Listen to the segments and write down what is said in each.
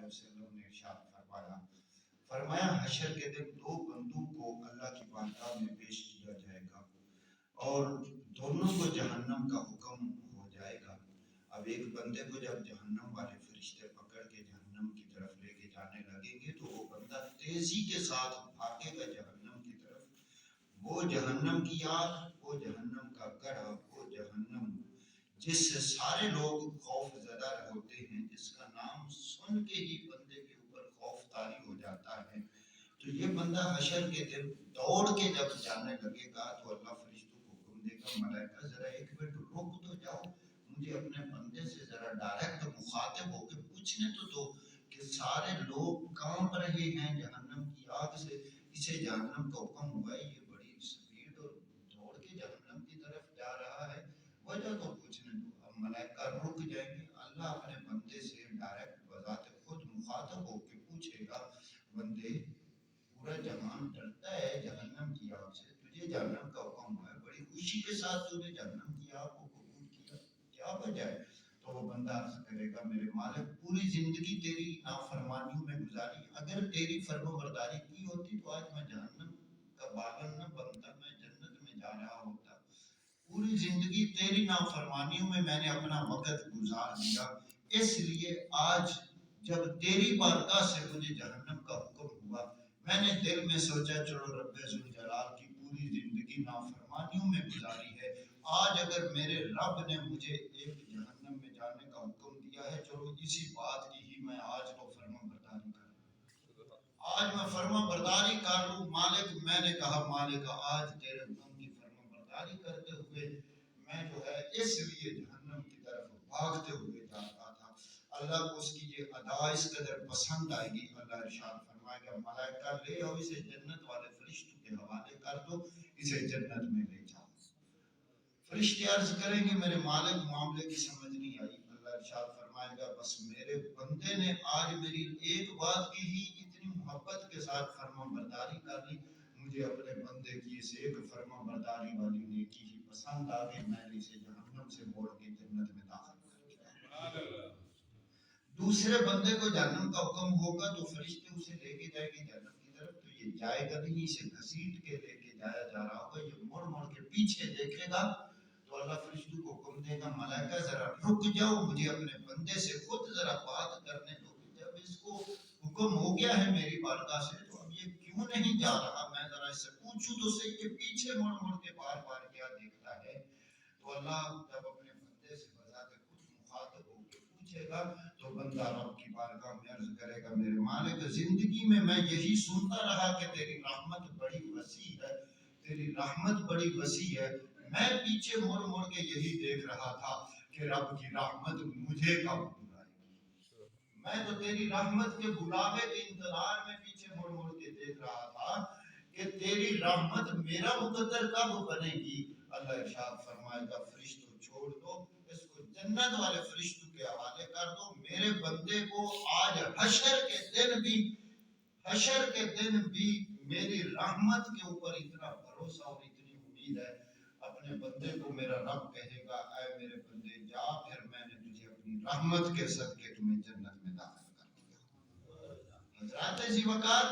وسلم نے ارشاد فرمایا حشر کے دن دو بندوں کو اللہ کی بارگاہ میں پیش کیا جائے گا اور دونوں کو جہنم کا حکم ہو جائے گا۔ اب ایک بندے کو جب جہنم والے فرشتے پکڑ کے جہنم کی طرف لے کے جانے لگیں گے تو وہ بندہ تیزی کے ساتھ بھاگے گا جہنم کی طرف۔ وہ جہنم کی آگ، وہ جہنم کا گڑھا، وہ جہنم جس سے سارے لوگ خوف زدہ ہوتے ہیں، جس کا نام سن کے ہی بندے کے اوپر خوف طاری ہو جاتا ہے، تو یہ بندہ حشر کے دن دوڑ کے جب جانے لگے گا تو اللہ فرشتوں کو حکم دے گا، ملائکہ ذرا ایک منٹ رک تو جاؤ، مجھے اپنے بندے سے ذرا ڈائریکٹ مخاطب ہو کے پوچھنے تو دو کہ سارے لوگ کانپ رہے ہیں جہنم کی آگ سے، اسے جہنم کا حکم ہوا ہے، یہ بڑی سپیڈ اور دوڑ کے جہنم کی طرف جا رہا ہے، وجہ تو پوچھنے دو۔ اب ملائکہ رک جائیں گے، اللہ اپنے بندے سے ڈائریکٹ بذات خود مخاطب ہو کے پوچھے گا، بندے پورا جہان ڈرتا ہے جہنم کی آگ سے، تجھے جہنم کا حکم ہوا ہے، بڑی خوشی کے ساتھ تو نے جہنم کی آگ کو قبول کیا، کیا وجہ ہے؟ تو وہ بندہ عرض کرے گا، میرے مالک پوری زندگی تیری نافرمانیوں میں گزاری، اگر تیری فرما برداری کی ہوتی تو آج میں جہنم کا باغن نہ بنتا، میں جنت میں جا رہا ہوتا۔ پوری زندگی تیری نافرمانیوں میں میں نے اپنا وقت گزار دیا، اس لیے آج جب تیری بارگاہ سے مجھے جہنم کا حکم ہوا، میں نے دل میں سوچا چلو رب ذوالجلال کی پوری زندگی نافرمانیوں میں گزاری ہے، آج اگر میرے رب نے مجھے ایک جہنم میں جانے کا حکم دیا ہے، چلو اسی بات کی ہی میں آج تو فرما برداری کروں، آج میں فرما برداری کر لوں۔ مالک، میں نے کہا مالک آج تیرے حکم کی فرما برداری کرتے ہوئے میں جو ہے اس لیے جہنم کی طرف بھاگتے ہوئے جاتا تھا۔ اللہ کو اس کی یہ ادا اس قدر پسند آئے گی، اللہ ارشاد فرمائے گا، ملائکہ لے آؤ اسے جنت والے فرشتوں کے حوالے کر دو، اسے جنت میں لے جاؤ۔ فرشتے عرض کریں گے، میرے مالک معاملے کی سمجھ نہیں آئی۔ اللہ ارشاد فرمائے گا، بس میرے بندے نے آج میری ایک بات کی ہی اتنی محبت کے ساتھ فرما برداری کر لی، مجھے اپنے بندے کی اس ایک فرما برداری والی نیکی ہی پسند آ گئی، میں نے اسے جہنم سے موڑ کے جنت میں داخل کر دیا۔ دوسرے بندے کو جہنم کا حکم ہوگا تو فرشتے اسے لے کے جائیں گے جہنم کی طرف، تو یہ جائے گا نہیں، اسے گھسیٹ کے لے کے جایا جا رہا ہوگا، یہ مڑ مڑ کے پیچھے دیکھے گا تو اللہ فرشتوں کو حکم دے گا، ملائکہ ذرا رک جاؤ، مجھے اپنے بندے سے خود ذرا بات کرنے دو، جب اس کو حکم ہو گیا ہے میری بارگاہ سے تو اب یہ کیوں نہیں جا رہا، میں ذرا اس سے پوچھوں تو صحیح کہ پیچھے مڑ مڑ کے بار بار کیا دیکھتا ہے۔ تو اللہ جب اپنے بندے سے بذات خود مخاطب ہو کے پوچھے گا تو بندہ رب کی بارگاہ میں عرض کرے گا، میرے مالک زندگی میں یہی سنتا رہا کہ تیری رحمت بڑی وسیع ہے، تیری رحمت بڑی وسیع ہے، میں پیچھے مڑ مڑ کے یہی دیکھ رہا تھا کہ رب کی رحمت مجھے کب بلائے گی، میں تو تیری رحمت کے بلاوے کے انتظار میں پیچھے مڑ مڑ کے دیکھ رہا تھا کہ تیری رحمت میرا مقدر کب بنے گی۔ اللہ ارشاد فرمائے گا، فرشتوں چھوڑ دو، اس کو جنت والے فرشتوں کے حوالے کر دو، میرے بندے کو آج حشر کے دن بھی میری رحمت کے اوپر اتنا بھروسہ اور اتنی امید ہے، اپنے بندے کو میرا رب کہے گا، اے میرے بندے جا، پھر میں نے تجھے اپنی رحمت کے صدقے تمہیں جنت میں داخل کر دیا۔ حضرات ذی وقار،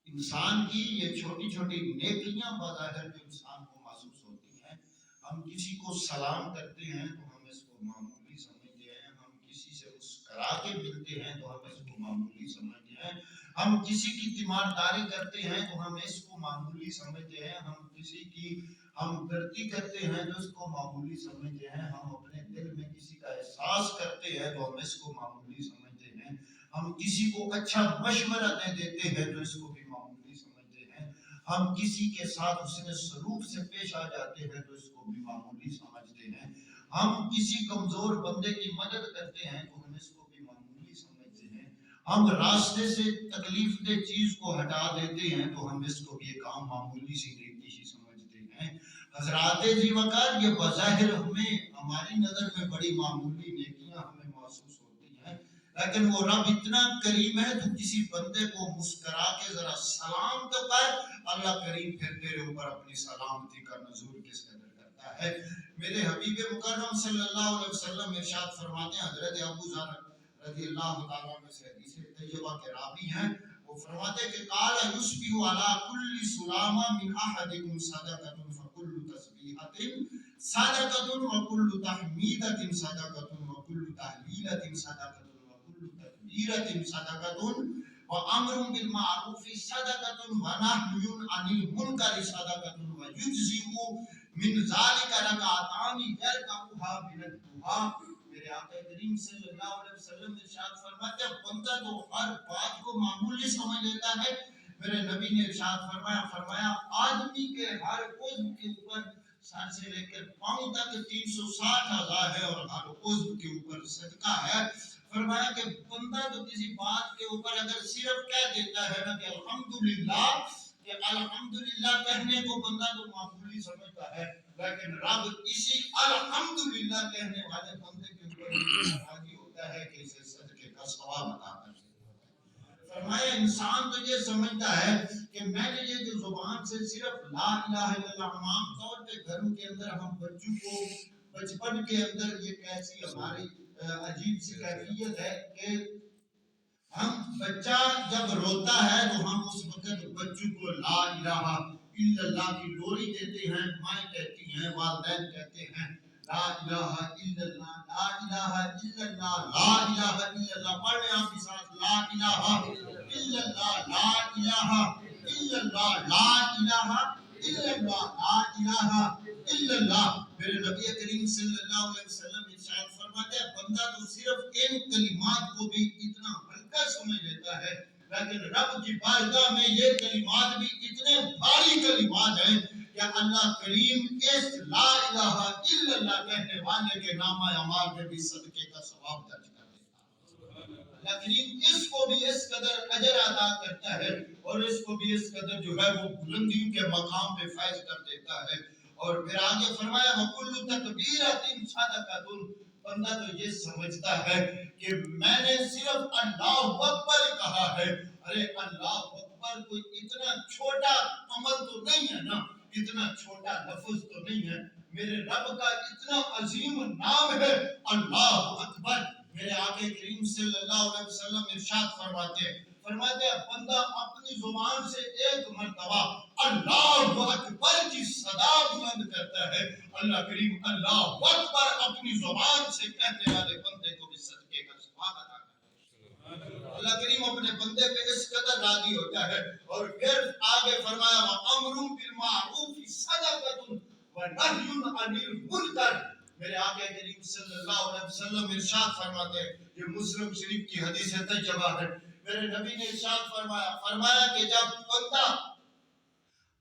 انسان کی یہ چھوٹی چھوٹی نیکیاں بظاہر جو انسان کو محسوس ہوتی ہیں، ہم کسی کو سلام کرتے ہیں تو ہم اس کو معمولی سمجھتے ہیں، ہم کسی سے مسکرا کے ملتے ہیں تو ہم اس کو معمولی سمجھتے ہیں، ہم کسی کی تیمارداری کرتے ہیں تو ہم اس کو معمولی سمجھتے ہیں، ہم کسی کی ہمدردی کرتے ہیں تو اس کو معمولی سمجھتے ہیں، ہم اپنے دل میں کسی کا احساس کرتے ہیں تو ہم اس کو معمولی سمجھتے ہیں، ہم کسی کو اچھا مشورہ دے دیتے ہیں تو اس کو بھی معمولی سمجھتے ہیں، ہم کسی کے ساتھ حسن سلوک سے پیش آ جاتے ہیں تو اس کو بھی معمولی سمجھتے ہیں، ہم کسی کمزور بندے کی مدد کرتے ہیں تو ہم اس کو بھی معمولی سمجھتے ہیں، ہم راستے سے تکلیف دہ چیز کو ہٹا دیتے ہیں تو ہم اس کو بھی ایک عام معمولی سی نیکی ہی سمجھتے ہیں۔ حضرات ذی وقار، یہ بظاہر ہماری نظر میں بڑی معمولی نیکیاں ہمیں محسوس ہوتی ہیں، لیکن وہ رب اتنا کریم ہے، تو کسی بندے کو مسکرا کے ذرا سلام تو کر، اللہ کریم پھر تیرے اوپر اپنی سلامتی کا نزول کس قدر کرتا ہے۔ میرے حبیب مکرم صلی اللہ علیہ وسلم ارشاد فرماتے ہیں، حضرت ابو ذر رضی اللہ تعالیٰ عنہ سے حدیث طیبہ کے راوی ہیں، وہ فرماتے کہ قال یشبہ علی کل سلامہ من احدکم صدقۃ فکل تسبیحۃ صدقۃ وکل تحمیدۃ صدقۃ وکل تہلیلۃ صدقۃ وکل تکبیرۃ صدقۃ وامر بالمعروف صدقۃ ونہی عن المنکر صدقۃ ویجزئ من ذلک رکعتان یرکعها من الضحیٰ۔ میرے آقا کریم صلی اللہ علیہ وسلم ارشاد فرماتے ہیں بندہ تو ہر بات کو معمولی سمجھ لیتا ہے۔ میرے نبی نے ارشاد فرمایا آدمی کے ہر عضو کے اوپر سر سے لے کر پاؤں تک 360,000 ہے اور ہر عضو کے اوپر صدقہ ہے۔ فرمایا کہ بندہ تو کسی بات کے اوپر اگر صرف کہہ دیتا ہے نا کہ الحمدللہ، کہ الحمدللہ کہنے کو بندہ تو معمولی سمجھتا ہے، لیکن رب اسی الحمدللہ کہنے والے بندے کے اوپر راضی ہوتا ہے کہ اسے صدقے کا ثواب عطا کر دیتا ہے۔ فرمایا انسان تو یہ سمجھتا ہے کہ میں نے یہ جو زبان سے صرف لا الہ الا اللہ، عام طور پہ گھروں کے اندر ہم بچوں کو بچپن کے اندر یہ کیسی ہماری عجیب سی کیفیت ہے کہ ہم بچہ جب روتا ہے تو ہم اس وقت بچوں کو لا الہ الا اللہ کی لوری دیتے ہیں، مائیں کہتی ہیں، والدین کہتے ہیں لا الہ الا اللہ، لا الہ الا اللہ، لا الہ الا اللہ۔ پڑھ لیں آپ کے ساتھ لا الہ الا اللہ، لا الہ الا اللہ، لا الہ الا اللہ، لا الہ الا اللہ۔ میرے نبی کریم صلی اللہ علیہ وسلم ارشاد فرماتے ہیں بندہ تو صرف ان کلمات کو بھی اتنا ہلکا سمجھ لیتا ہے، لیکن رب کی بارگاہ میں یہ کلمات بھی اتنے بھاری کلمات ہیں کہ اللہ کریم اس لا الہ الا اللہ کہنے والے کے نامہ اعمال میں بھی صدقے کا ثواب درج کر دیتا ہے۔ اللہ کریم اس کو بھی اس قدر اجر عطا کرتا ہے اور اس کو بھی اس قدر جو ہے وہ بلندیوں کے مقام پہ فائز کر دیتا ہے۔ اور پھر آگے فرمایا وَكُلُّ تَكْبِيرَةٍ صَدَقَةٌ۔ بندہ تو یہ سمجھتا ہے کہ میں نے صرف اللہ اکبر کہا ہے، ارے اللہ اکبر کوئی اتنا چھوٹا عمل تو نہیں ہے نا، اتنا چھوٹا لفظ تو نہیں ہے، میرے رب کا اتنا عظیم نام ہے اللہ اکبر۔ میرے آقا کریم صلی اللہ علیہ وسلم ارشاد فرماتے ہیں بندہ اپنی زبان سے ایک مرتبہ اللہ اکبر کی صدا بلند کرتا ہے، اللہ کریم اللہ اکبر اپنی زبان سے کہنے والے بندے کو بھی صدقے کا ثواب عطا کرتا ہے۔ اللہ کریم اپنے بندے پہ اس قدر راضی ہوتا ہے۔ اور پھر آگے فرمایا وَأَمْرٌ بِالْمَعْرُوفِ صَدَقَةٌ وَنَهْيٌ عَنِ الْمُنکَرِ۔ میرے آقا کریم صلی اللہ علیہ وسلم ارشاد فرماتے ہیں، یہ مسلم شریف کی حدیث طیبہ ہے، میرے نبی نے ارشاد فرمایا کہ جب بندہ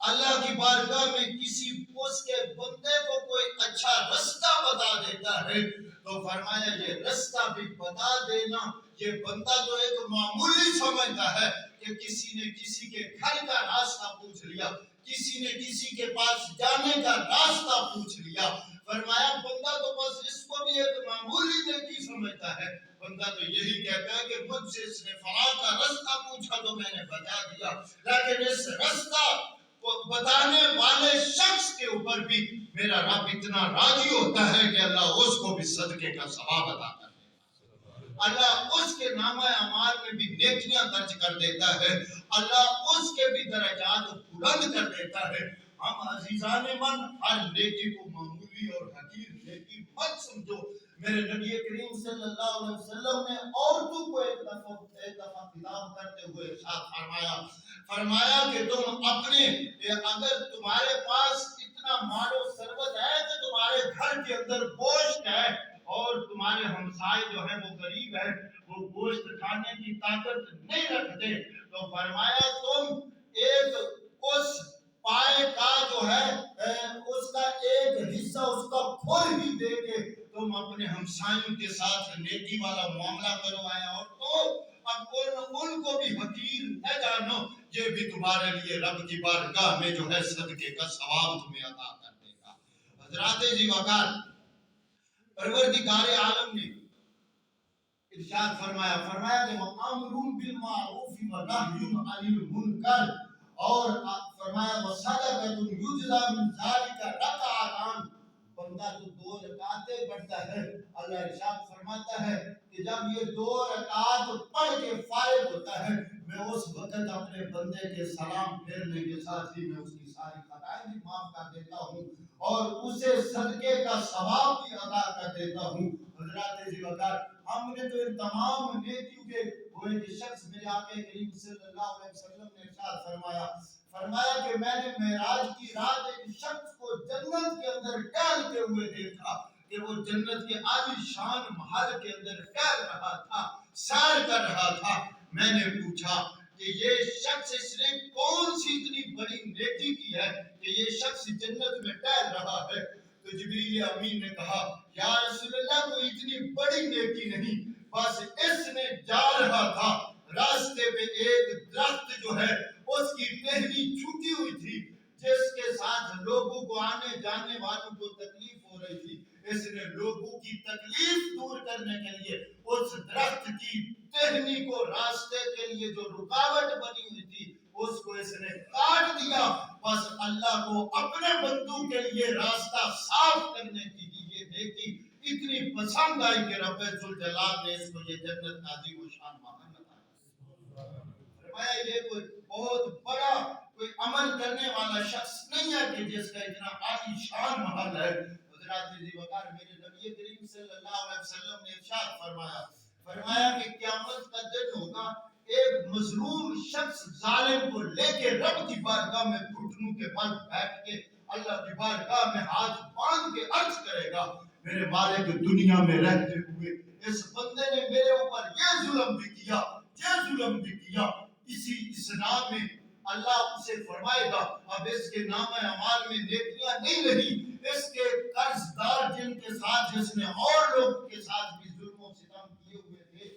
اللہ کی بارگاہ میں کسی اس کے بندے کو کوئی اچھا رستہ بتا دیتا ہے تو فرمایا یہ رستہ بھی بتا دینا یہ بندہ تو ایک معمولی سمجھتا ہے کہ کسی نے کسی کے گھر کا راستہ پوچھ لیا، کسی نے کسی کے پاس جانے کا راستہ پوچھ لیا، فرمایا بندہ تو بس اس کو بھی ایک معمولی نیکی سمجھتا ہے، بندہ تو یہی کہتا ہے کہ مجھ سے اس نے فلاں کا رستہ پوچھا تو میں نے بتا دیا، لیکن اس رستہ بتانے والے شخص کے اوپر بھی میرا رب اتنا راضی ہوتا ہے کہ اللہ اس کو بھی صدقے کا ثواب عطا کر دیتا ہے، اللہ اس کے نامہ اعمال میں بھی نیکیاں درج کر دیتا ہے، اللہ اس کے بھی درجات بلند کر دیتا ہے۔ ہم عزیزان من ہر نیکی کو معمولی اور حقیر نیکی مت سمجھو۔ میرے نبی کریم صلی اللہ علیہ وسلم نے عورتوں کو ایک دفعہ خطاب کرتے ہوئے ارشاد فرمایا کہ تم اپنے اگر تمہارے پاس اتنا مال و ثروت ہے کہ تمہارے گھر کے اندر گوشت ہے اور تمہارے ہمسائے جو ہیں وہ غریب ہیں، وہ گوشت کھانے کی طاقت نہیں رکھتے، تو فرمایا تم ایک اس پائے کا جو ہے اس کا ایک حصہ اس کا پھول ہی دے کے تم اپنے ہمسایوں کے ساتھ نیکی والا معاملہ کرو آیا، اور تو اب ان کو بھی حقیر نہ جانو، یہ بھی تمہارے لیے رب کی بارگاہ میں جو ہے صدقے کا ثواب تمہیں عطا کر دے گا۔ حضرات جی وقار پروردگار عالم نے ارشاد فرمایا کہ وَأَمْرٌ بِالْمَعْرُوفِ وَنَهْيٌ عَنِ الْمُنکَرِ، اور فرمایا وَصَدَقَةٌ يُجْزَىٰ مِنْ ذَلِکَ رَکَعَتَانِ، بندہ تو 2 رکعتیں پڑھتا ہے. اللہ ارشاد فرماتا ہے کہ جب یہ 2 رکعت پڑھ کے فارغ ہوتا ہے میں اس وقت اپنے بندے کے سلام پھیرنے کے ساتھ ہی میں اس کی ساری خطائیں بھی معاف کر دیتا ہوں اور اسے صدقے کا ثواب بھی عطا کر دیتا ہوں. حضرات عزیز وقار ہم نے تو ان تمام نیکیوں کے وہ ایک شخص میرے آقا کریم صلی اللہ علیہ وسلم نے ارشاد فرمایا کہ میں نے معراج کی رات ایک شخص کو جنت کے اندر ٹہلتے ہوئے دیکھا کہ وہ جنت کے عالی شان محل کے اندر ٹہل رہا تھا سیر کر رہا تھا. میں نے پوچھا کہ یہ شخص اس نے کون سی اتنی بڑی نیکی کی ہے کہ یہ شخص جنت میں ٹہل رہا ہے. تو جبریل امین نے کہا یا رسول اللہ کوئی اتنی بڑی نیکی نہیں بس اس نے جا رہا تھا راستے میں ایک درخت جو ہے اس کی ٹہنی چھوٹی ہوئی تھی جس کے ساتھ لوگوں کو آنے جانے والوں کو تکلیف ہو رہی تھی. اس نے لوگوں کی تکلیف دور کرنے کے لیے اس درخت کی ٹہنی کو راستے کے لیے جو رکاوٹ بنی ہوئی تھی اس کو اس نے کاٹ دیا. بس اللہ کو اپنے بندوں کے لیے راستہ صاف کرنے کی یہ نیکی اتنی پسند آئی کہ رب ذوالجلال نے اس کو یہ جنت کا عظیم و شان محل عطا فرمایا. یہ کوئی بہت بڑا کوئی عمل کرنے والا شخص نہیں ہے کہ جس کا اتنا عالی شان محل ہے. حضرات عزیز وقار میرے نبی کریم صلی اللہ علیہ وسلم نے ارشاد فرمایا کہ قیامت کا دن ہوگا ایک مظلوم شخص ظالم کو لے کے رب کی بارگاہ میں گھٹنوں کے بل بیٹھ کے اللہ کی بارگاہ میں ہاتھ باندھ کے عرض کرے گا میرے مالک دنیا میں رہتے ہوئے اس بندے نے میرے اوپر یہ ظلم بھی کیا. اسی اسلام میں اللہ اسے فرمائے گا اب اس کے نامہ اعمال میں نیکیاں نہیں رہی. اس کے قرض دار جن کے ساتھ جس نے اور لوگوں کے ساتھ بھی ظلم و ستم کیے ہوئے تھے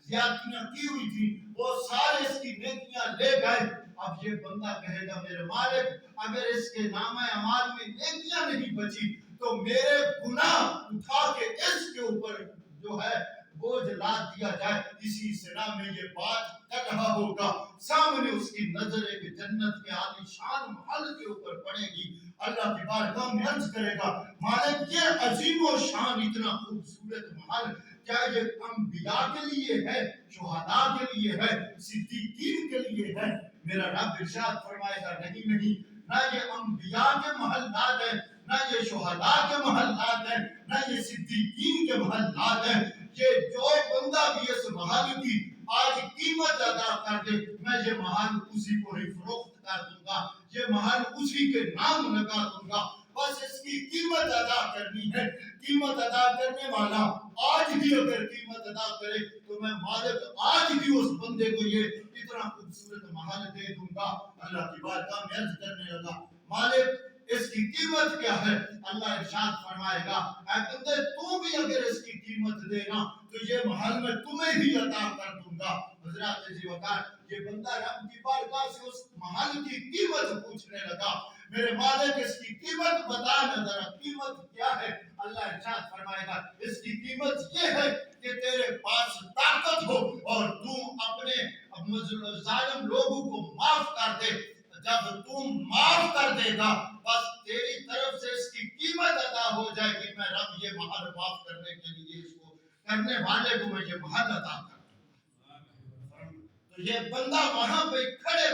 زیادتیاں کی ہوئی تھی وہ سارے اس کی نیکیاں لے گئے. اب یہ بندہ کہے گا میرے مالک اگر اس کے نامہ اعمال میں نیکیاں نہیں بچی تو میرے گناہ اٹھا کے اس کے اوپر جو ہے بوجھ لاد دیا جائے. اسی سنا میں یہ بات کر رہا ہوگا سامنے اس کی نظر ایک جنت کے عالی شان محل کے اوپر پڑے گی. اللہ کی بارگاہ میں عرض کرے گا مالک یہ عظیم و شان اتنا خوبصورت محل کیا یہ انبیاء کے لیے ہے شہداء کے لیے ہے صدیقین کے لیے ہے. میرا رب ارشاد فرمائے گا نہیں نہ یہ انبیاء کے محلات ہیں نہ یہ شہداء کے محلات ہیں نہ یہ صدیقین کے محلات ہیں. یہ جو بندہ بھی اس محل کی آج قیمت ادا کر دے میں یہ محل اسی کو ہی فروخت کر دوں گا یہ محل اسی کے نام لگا دوں گا. بس اس کی قیمت ادا کرنی ہے. قیمت ادا کرنے والا آج بھی اگر قیمت ادا کرے تو میں مالک آج بھی اس بندے کو یہ اتنا خوبصورت محل دے دوں گا. اللہ کی بارگاہ میں عرض کرنے لگا مالک اس کی قیمت کیا ہے؟ اللہ ارشاد فرمائے گا اے بندے تو بھی اگر اس کی قیمت دینا تو یہ محل میں تمہیں ہی عطا کر دوں گا. حضرات عزیز وقار یہ بندہ رب کی بارگاہ سے اس محل کی قیمت پوچھنے لگا میرے مالک اس کی قیمت بتا نہ ذرا قیمت کیا ہے؟ اللہ ارشاد فرمائے گا اس کی قیمت یہ ہے کہ تیرے پاس طاقت ہو اور تو اپنے ظالم لوگوں کو معاف کر دے. جب تم معاف کر دے گا بس تیری طرف سے اس کی قیمت ادا ہو جائے گی میں رب یہ محل معاف کرنے کے لیے اس کو کرنے والے کو میں یہ محل عطا کر دوں. تو یہ بندہ وہاں پہ کھڑے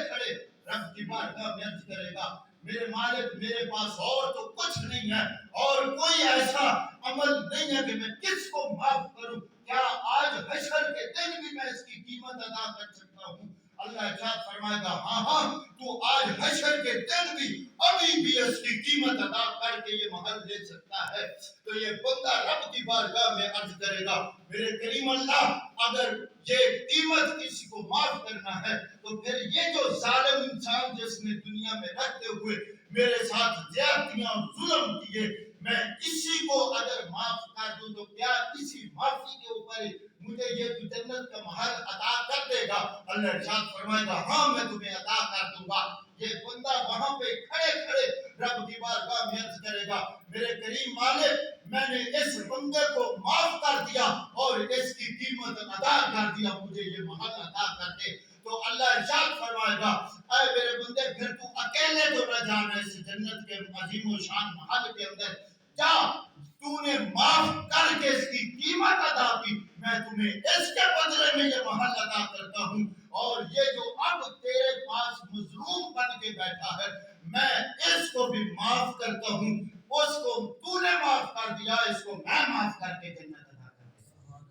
رب کی بارگاہ میں عرض کرے گا میرے مالک میرے پاس اور تو کچھ نہیں ہے اور کوئی ایسا عمل نہیں ہے کہ میں کس کو معاف کروں. کیا آج حشر کے دن بھی میں اس کی قیمت ادا کر سکتا ہوں؟ اللہ ارشاد فرمائے گا ہاں تو آج حشر کے دن بھی ابھی بھی اس کی قیمت ادا کر کے یہ محل لے سکتا ہے. تو یہ بندہ رب کی بارگاہ میں عرض کرے گا میرے کریم اللہ اگر یہ قیمت کسی کو معاف کرنا ہے تو پھر یہ جو ظالم انسان جس نے دنیا میں رہتے ہوئے میرے ساتھ زیادتیاں اور ظلم کیے میں اسی کو اگر معاف کر دوں تو کیا اسی معافی کے اوپر مجھے یہ جنت کا محل عطا کر دے گا؟ اللہ ارشاد فرمائے گا ہاں میں تمہیں عطا کر دوں گا. یہ بندہ وہاں پہ کھڑے رب کی بارگاہ میں عرض کرے گا میرے کریم مالک میں نے اس بندے کو معاف کر دیا اور اس کی قیمت ادا کر دیا مجھے یہ محل عطا کر دے. تو اللہ ارشاد فرمائے گا اے میرے بندے پھر تو اکیلے تو نہ جانا اس جنت کے عظیم و شان محل کے اندر جا تو نے معاف کر کے اس کی قیمت ادا کی، میں تمہیں اس کے بدلے میں یہ محل عطا کرتا ہوں، اور یہ جو اب تیرے پاس مظلوم بن کے بیٹھا ہے میں اس کو بھی معاف کرتا ہوں، اس کو تو نے معاف کر دیا، اس کو میں معاف کر کے جنت عطا کرتا ہوں۔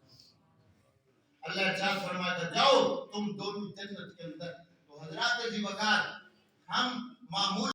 اللہ ارشاد فرماتا جاؤ تم دونوں جنت کے اندر۔ تو حضرات جی وقار ہم معمول